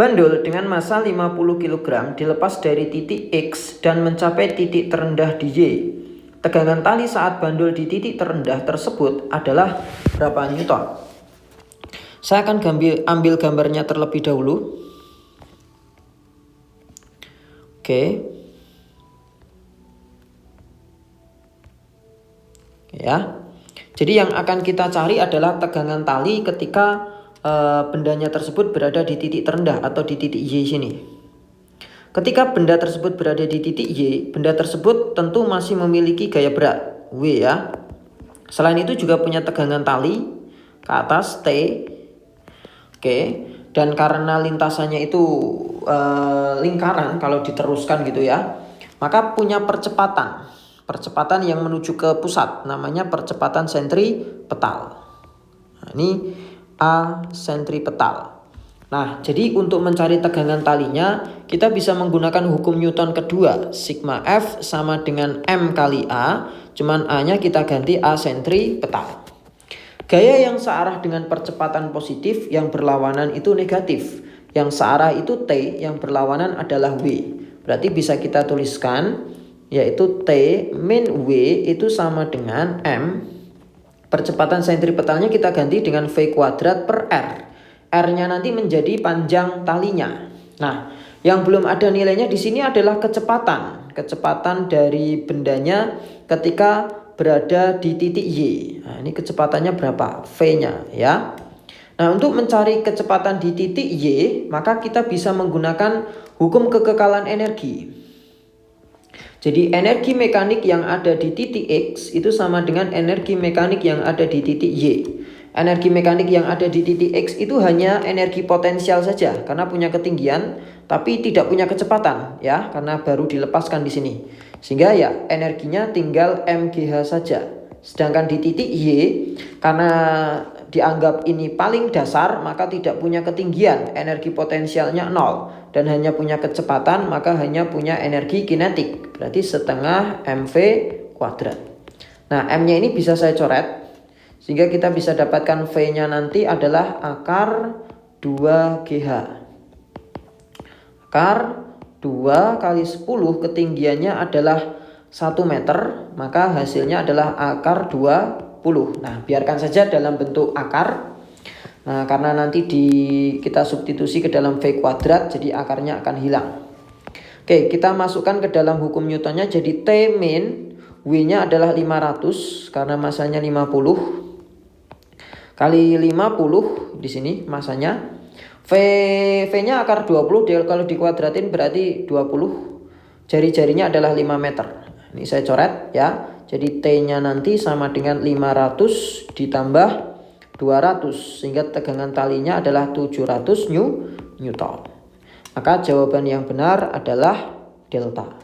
Bandul dengan massa 50 kg dilepas dari titik X dan mencapai titik terendah di Y. Tegangan tali saat bandul di titik terendah tersebut adalah berapa Newton? Saya akan ambil gambarnya terlebih dahulu. Oke. Ya. Jadi yang akan kita cari adalah tegangan tali ketika bendanya tersebut berada di titik terendah atau di titik Y sini. Ketika benda tersebut berada di titik Y, benda tersebut tentu masih memiliki gaya berat W ya. Selain itu juga punya tegangan tali ke atas T. Oke. Dan karena lintasannya itu lingkaran kalau diteruskan gitu ya, maka punya percepatan yang menuju ke pusat, namanya percepatan sentripetal. Nah, ini A sentripetal. Nah, jadi untuk mencari tegangan talinya, kita bisa menggunakan hukum Newton kedua, sigma F sama dengan M kali A, cuman A-nya kita ganti A sentripetal. Gaya yang searah dengan percepatan positif yang berlawanan itu negatif. Yang searah itu T, yang berlawanan adalah W. Berarti bisa kita tuliskan, yaitu T min W itu sama dengan M. Percepatan sentripetalnya kita ganti dengan V kuadrat per R. R-nya nanti menjadi panjang talinya. Nah, yang belum ada nilainya di sini adalah kecepatan. Kecepatan dari bendanya ketika berada di titik Y. Nah, ini kecepatannya berapa? V-nya ya. Nah, untuk mencari kecepatan di titik Y, maka kita bisa menggunakan hukum kekekalan energi. Jadi energi mekanik yang ada di titik X itu sama dengan energi mekanik yang ada di titik Y. Energi mekanik yang ada di titik X itu hanya energi potensial saja karena punya ketinggian tapi tidak punya kecepatan ya, karena baru dilepaskan di sini. Sehingga ya energinya tinggal mgh saja. Sedangkan di titik Y karena dianggap ini paling dasar maka tidak punya ketinggian, energi potensialnya 0 dan hanya punya kecepatan, maka hanya punya energi kinetik, berarti setengah mv kuadrat. Nah, M-nya ini bisa saya coret sehingga kita bisa dapatkan V-nya nanti adalah akar 2GH. Akar 2 kali 10 ketinggiannya adalah 1 meter, maka hasilnya adalah akar 20. Nah, biarkan saja dalam bentuk akar. Nah, karena nanti kita substitusi ke dalam V kuadrat, jadi akarnya akan hilang. Oke, kita masukkan ke dalam hukum Newtonnya. Jadi T min W-nya adalah 500 karena masanya 50 kali 50 di sini masanya. V-nya akar 20, kalau dikuadratin berarti 20. Jari-jarinya adalah 5 meter. Ini saya coret ya. Jadi T-nya nanti sama dengan 500 ditambah 200 sehingga tegangan talinya adalah 700 Newton. Maka jawaban yang benar adalah delta.